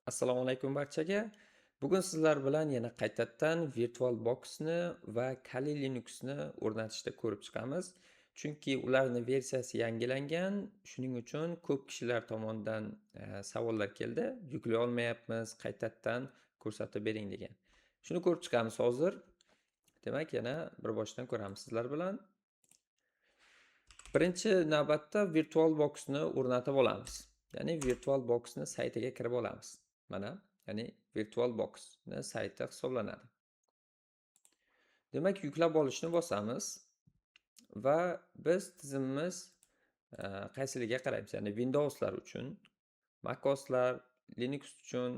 Assalomu alaykum barchaga. Bugun sizlar bilan yana qaytadan VirtualBoxni va Kali Linuxni o'rnatishda ko'rib chiqamiz. Chunki ularni versiyasi yangilangan, shuning uchun ko'p kishilar tomonidan savollar keldi. Yuklay olmayapmiz, qaytadan ko'rsatib bering degan. Shuni ko'rib chiqamiz hozir. Demak, yana bir boshdan ko'ramiz sizlar bilan. Birinchi navbatda VirtualBoxni o'rnatib olamiz. Ya'ni VirtualBoxni saytiga kirib olamiz. Mana, ya'ni VirtualBoxni sayti hisoblanadi. Demak, yuklab olishni bosamiz va biz tizimimiz qaysiligiga qaraymiz. Ya'ni Windowslar uchun, macOSlar, Linux uchun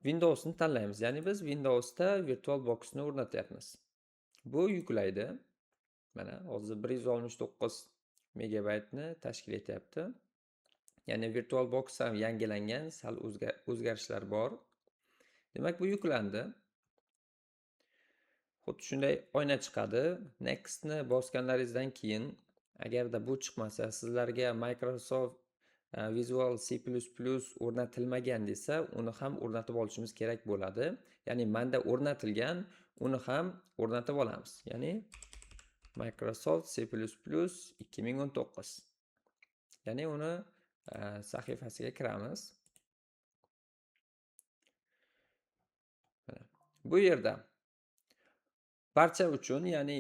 Windowsni tanlaymiz. Ya'ni biz Windowsda VirtualBoxni o'rnatyapmiz. Bu yuklaydi. Mana hozir 169 megabaytni tashkil etyapti. Ya'ni VirtualBox ham yangilangan, sal o'zgarishlar bor. Demak, bu yuklandi. Xuddi shunday oyna chiqadi. Nextni bosganlaringizdan keyin, agarda bu chiqmasa, sizlarga Microsoft Visual C++ o'rnatilmagan desa, uni ham o'rnatib olishimiz kerak bo'ladi. Ya'ni menda o'rnatilgan, uni ham o'rnatib olamiz. Ya'ni Microsoft C++ 2019. Ya'ni uni sahifasiga kiramiz. Bu yerda barcha uchun, ya'ni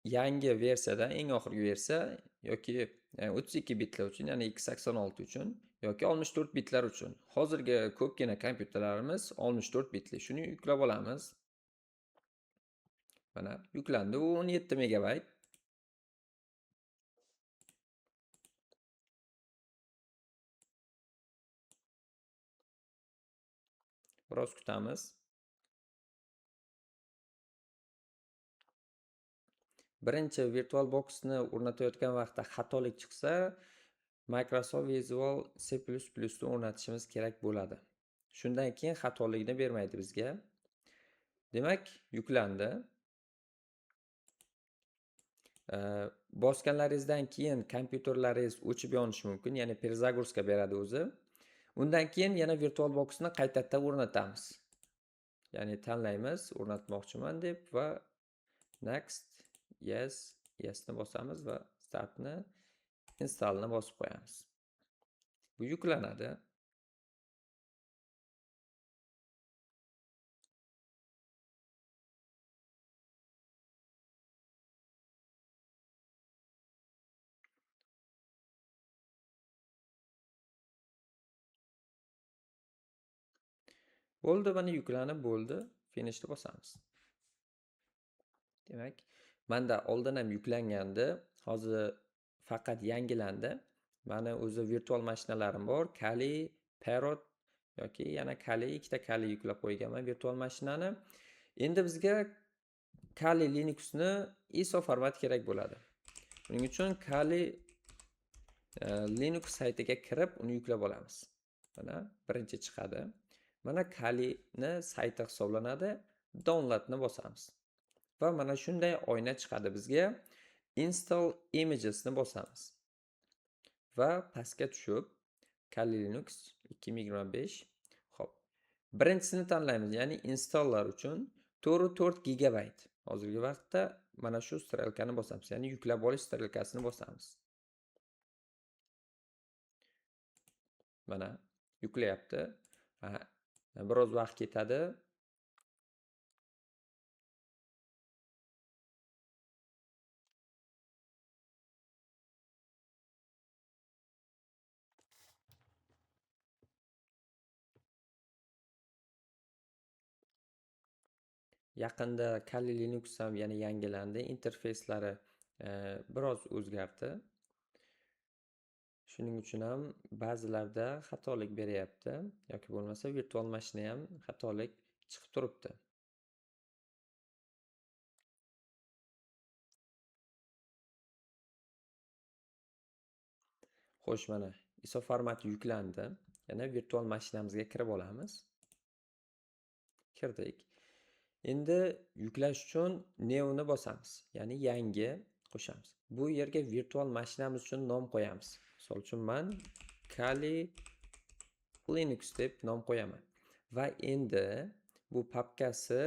yangi versiyadan eng oxirgi versiya yoki 32 bitlar uchun, ya'ni x86 uchun yoki 64 bitlar uchun. Hozirgi ko'pgina kompyuterlarimiz 64 bitli. Shuni yuklab olamiz. Mana yuklandi. U 17 megabayt. Biroz kutamiz. Birinchi VirtualBoxni o'rnatayotgan vaqtda xatolik chiqsa, Microsoft Visual C++ ni o'rnatishimiz kerak bo'ladi. Shundan keyin xatolikni bermaydi bizga. Demak, yuklandi. Bosganlaringizdan keyin kompyuterlaringiz o'chib yonishi mumkin, ya'ni perzagruska beradi o'zi. Undan keyin yana VirtualBoxni qaytadan o'rnatamiz. Ya'ni tanlaymiz, o'rnatmoqchiman deb va next, yesni bosamiz va startni, installni bosib qo'yamiz. Bu yuklanadi. Bo'ldi, mana yuklanib bo'ldi. Finishni bosamiz. Demak, menda oldin ham yuklangandi, hozir faqat yangilandi. Mana o'zi virtual mashinalarim bor, Kali, Parrot yoki yana Kali, ikkita Kali yuklab qo'yganman virtual mashinani. Endi bizga Kali Linuxni ISO format kerak bo'ladi. Buning uchun Kali Linux saytiga kirib uni yuklab olamiz. Mana birinchi chiqadi. Mana Kalini sayti hisoblanadi. Downloadni bosamiz. Va mana shunday oyna chiqadi bizga. Install images ni bosamiz. Va pastga tushib Kali Linux 2025. Xo'p. Birinchisini tanlaymiz, ya'ni installlar uchun 4 gigabayt. Hozirgi vaqtda mana shu strelkani bosamiz, ya'ni yuklab olish strelkasini bosamiz. Mana yuklayapti. Biroz vaqt ketadi. Yaqinda Kali Linux ham yana yangilandi, interfeyslari biroz o'zgardi. Shuning uchun ham ba'zilarda xatolik beryapti yoki bo'lmasa virtual mashina ham xatolik chiqib turibdi. Xo'sh, mana ISO formati yuklandi. Yana virtual mashinamizga kirib olamiz. Kirdik. Endi yuklash uchun newni bosamiz, ya'ni yangi qo'shamiz. Bu yerga virtual mashinamiz uchun nom qo'yamiz. Misol uchun men Kali Linux deb nom qo'yaman. Va endi bu papkasi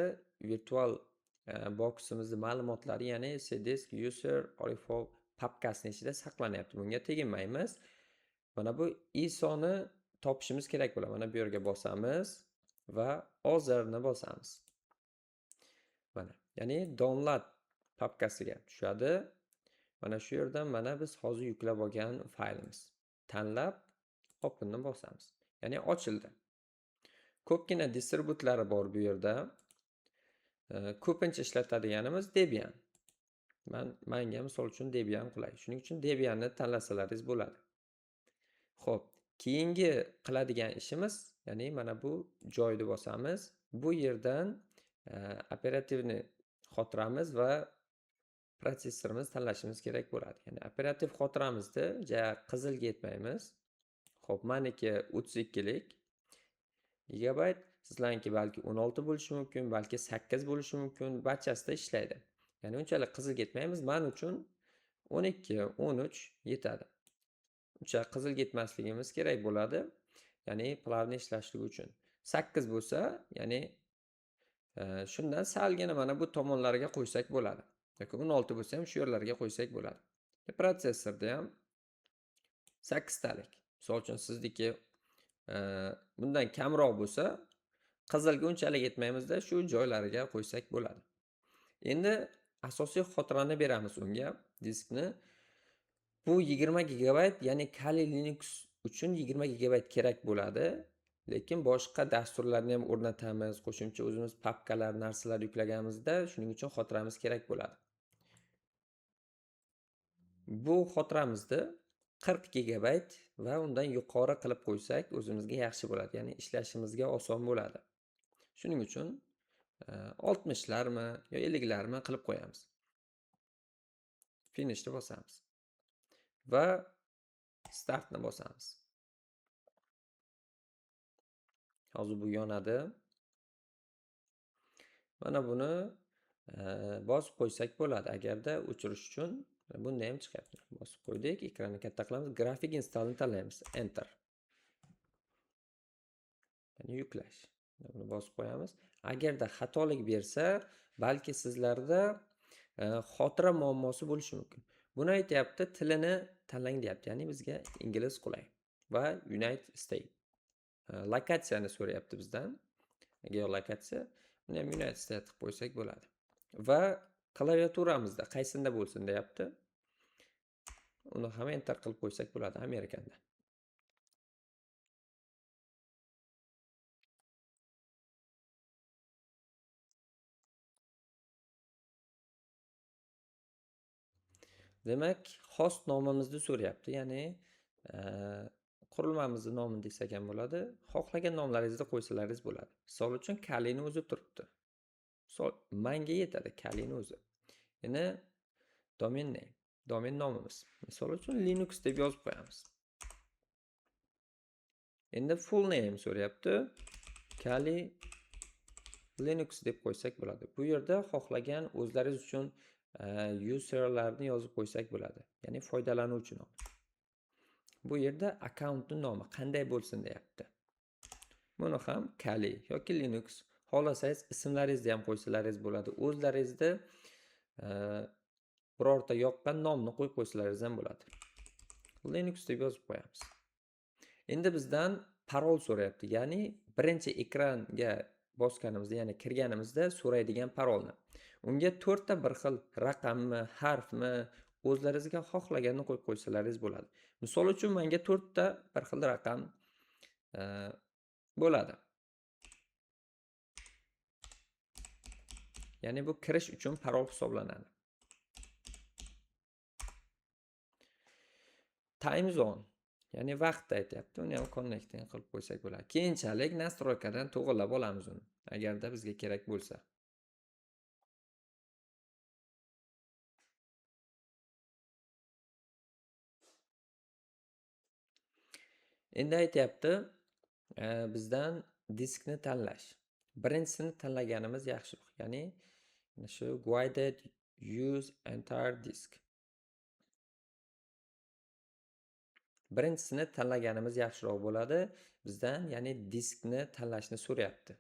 virtual boximizni ma'lumotlari, ya'ni cdisk user arifo papkasining ichida saqlanyapti. Bunga teginmaymiz. Mana bu ISOni topishimiz kerak bo'ladi. Mana bu yerga bosamiz va Other'ni bosamiz. Mana, ya'ni download papkasiga tushadi. Mana shu yerdan mana biz hozir yuklab olgan faylimiz. Tanlab openni bosamiz. Ya'ni ochildi. Ko'pgina distributlari bor bu yerda. Ko'pincha ishlatadiganimiz Debian. Menga misol uchun Debian qulay. Shuning uchun Debianni tanlasalaringiz bo'ladi. Xo'p, keyingi qiladigan ishimiz, ya'ni mana bu joyni bosamiz. Bu yerdan operativni xotiramiz va protsessorimizni tanlashimiz kerak bo'ladi. Ya'ni operativ xotiramizni qizilga yetmaymiz. Xo'p, meniki 32 lik gigabayt, sizlarniki balki 16 bo'lishi mumkin, balki 8 bo'lishi mumkin, barchasida ishlaydi. Ya'ni unchalik qizilga yetmaymiz. Men uchun 12, 13 yetadi. Uncha qizilga yetmasligimiz kerak bo'ladi. Ya'ni plavni ishlashligi uchun. 8 bo'lsa, ya'ni shundan salgina mana bu tomonlarga qo'ysak bo'ladi. Yoki 16 bo'lsa ham shu yerlarga qo'ysak bo'ladi. Protsessorda ham 8 talik. Misol uchun sizniki bundan kamroq bo'lsa, qizilga unchalik yetmaymizda, shu joylariga qo'ysak bo'ladi. Endi asosiy xotirani beramiz unga, diskni. Bu 20 gigabayt, ya'ni Kali Linux uchun 20 gigabayt kerak bo'ladi. Lekin boshqa dasturlarni ham o'rnatamiz, qo'shimcha o'zimiz papkalar, narsalar yuklaganimizda shuning uchun xotiramiz kerak bo'ladi. Bu xotiramizni 40 gigabayt va undan yuqori qilib qo'ysak o'zimizga yaxshi bo'ladi, ya'ni ishlashimizga oson bo'ladi. Shuning uchun 60 larmi yo 50 larmi qilib qo'yamiz. Finishni bosamiz va startni bosamiz. Hozir bu yonadi. Mana buni bosib qo'ysak bo'ladi. Agarda o'chirish uchun bunda ham chiqyapti. Bosib qo'ydik, ekranni katta qilamiz, grafik installni tanlaymiz, enter. Ya'ni yuklash. Buni bosib qo'yamiz. Agarda xatolik bersa, balki sizlarda xotira muammosi bo'lishi mumkin. Buni aytayapti, tilini tanlang deyapti. Ya'ni bizga ingliz qulay va United States. Lokatsiyani so'rayapti bizdan. Agar lokatsiya, buni ham United States qilib qo'ysak bo'ladi. Va klaviaturamizda qaysinda bo'lsin deyapti. Uni ham enter qilib qo'ysak bo'ladi, Amerikanda. Demak, host nomimizni so'rayapti. Ya'ni qurilmamizning nomini desak ham bo'ladi. Xohlagan nomlaringizni qo'ysalaringiz bo'ladi. Misol uchun Kalini o'zi turibdi. Menga yetadi Kalini o'zi. Yana domain name, domain nomimiz. Misol uchun Linux deb yozib qo'yamiz. Endi full name so'rayapti. Kali Linux deb qo'ysak bo'ladi. Bu yerda xohlagan o'zlaringiz uchun userlarni yozib qo'ysak bo'ladi. Ya'ni foydalanuvchi nomi. Bu yerda akkauntning nomi qanday bo'lsin deyapti. Buni ham Kali yoki Linux, xohlasangiz ismlaringizni ham qo'ysalaringiz bo'ladi. O'zlaringizda birorta yoqqan nomni qo'yib qo'ysalaringiz ham bo'ladi. Linux deb yozib qo'yamiz. Endi bizdan parol so'rayapti. Ya'ni birinchi ekranga bosganimizda, ya'ni kirganimizda so'raydigan parolni. Unga 4 ta bir xil raqammi, harfmi, o'zlaringizga xohlaganini qo'yib qo'ysalaringiz bo'ladi. Misol uchun menga 4 ta bir xil raqam bo'ladi. Ya'ni bu kirish uchun parol hisoblanadi. Time zone, ya'ni vaqtni aytayapti. Uni ham connecting qilib qo'ysak bo'ladi. Keyinchalik nastroykadan to'g'irlab olamiz uni, agarda bizga kerak bo'lsa. Endi aytayapti, bizdan diskni tanlash. Birinchisini tanlaganimiz yaxshiroq. Ya'ni shu guided use entire disk. Birinchisini tanlaganimiz yaxshiroq bo'ladi. bizdan ya'ni diskni tanlashni so'rayapti.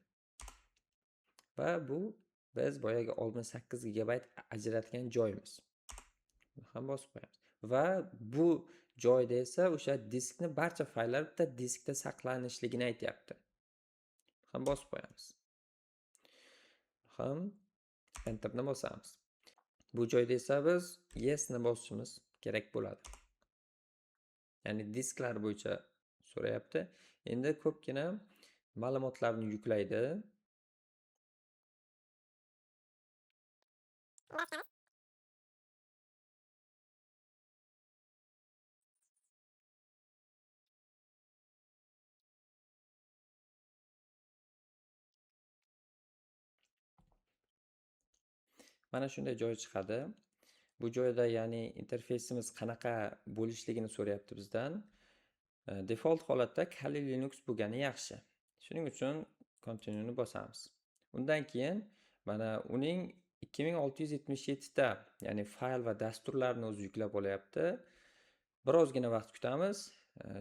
Va bu biz boyagi 68 gigabayt ajratgan joyimiz. Ham bosib qo'yamiz. Va bu joyda esa o'sha diskni barcha fayllar bitta diskda saqlanishligini aytyapti. Ham bosib qo'yamiz. Ham enterni bosamiz. Bu joyda esa biz yes ni bosishimiz kerak bo'ladi. Ya'ni disklar bo'yicha so'rayapti. Endi ko'pgina ma'lumotlarni yuklaydi. Mana shunday joy chiqadi. Bu joyda ya'ni interfeysimiz qanaqa bo'lishligini so'rayapti bizdan. Default holatda Kali Linux bo'lgani yaxshi. Shuning uchun continue ni bosamiz. Undan keyin mana uning 2677 ta, ya'ni fayl va dasturlarni o'zi yuklab olyapti. Birozgina vaqt kutamiz.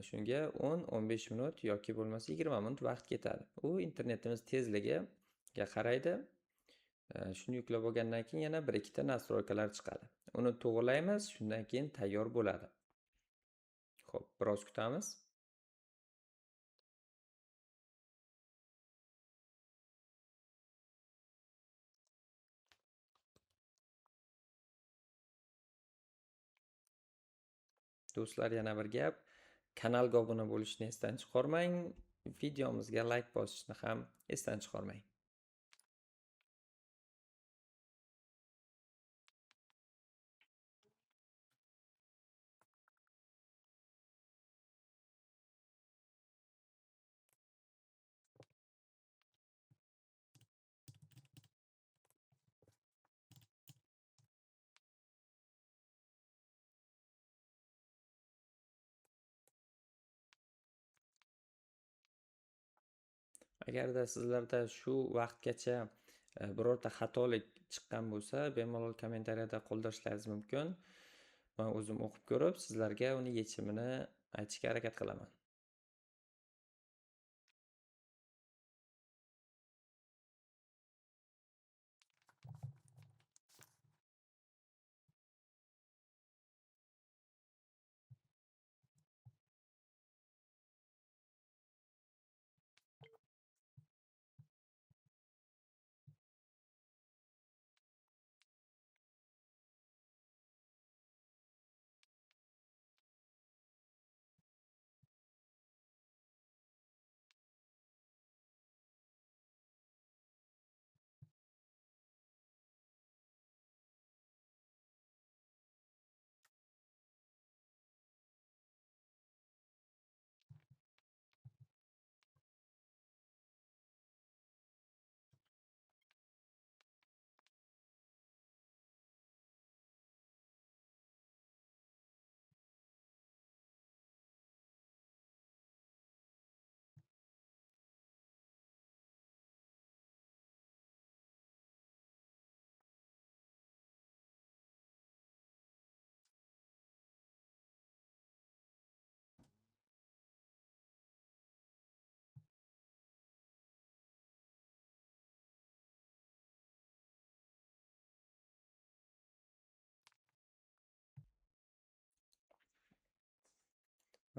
Shunga 10-15 minut yoki bo'lmasa 20 minut vaqt ketadi. U internetimiz tezligiga qaraydi. Shuni yuklab olgandan keyin yana 1-2 ta nastroykalar chiqadi. Uni to'g'rilaymiz, shundan keyin tayyor bo'ladi. Xo'p, biroz kutamiz. Do'stlar, yana bir gap, kanalga obuna bo'lishni esdan chiqarmang, videomizga like bosishni ham esdan chiqarmang. Agarda sizlarda shu vaqtgacha birorta xatolik chiqqan bo'lsa, bemalol kommentariyada qoldirishlaringiz mumkin. Men o'zim o'qib ko'rib, sizlarga uni yechimini aytishga harakat qilaman.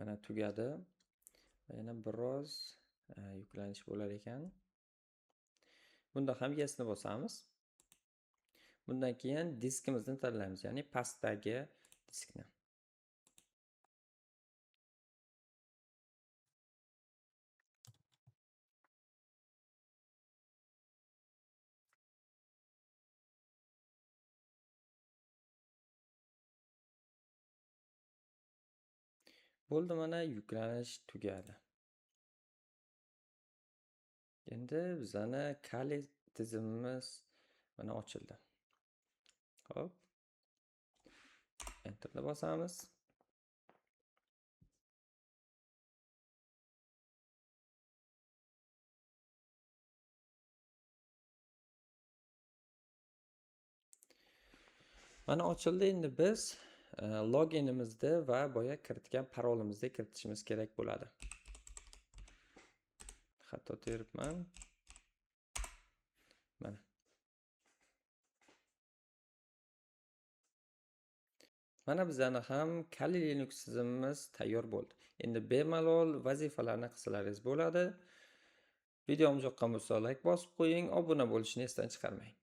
Mana tugadi. Yana biroz yuklanish bo'lar ekan. Bunda ham yesni bosamiz. Bundan keyin diskimizni tanlaymiz, ya'ni pastdagi diskni. Bo'ldi, mana yuklanish tugadi. Endi bizani Kali tizimimiz mana ochildi. Xo'p. Enterni bosamiz. Mana ochildi. Endi biz loginimizni va boya kiritgan parolimizni kiritishimiz kerak bo'ladi. xato teribman. Mana. Mana bizani ham Kali Linux tizimimiz tayyor bo'ldi. Endi bemalol vazifalarni qilsalaringiz bo'ladi. Videomiz yoqqan bo'lsa like bosib qo'ying, obuna bo'lishni esdan chiqarmang.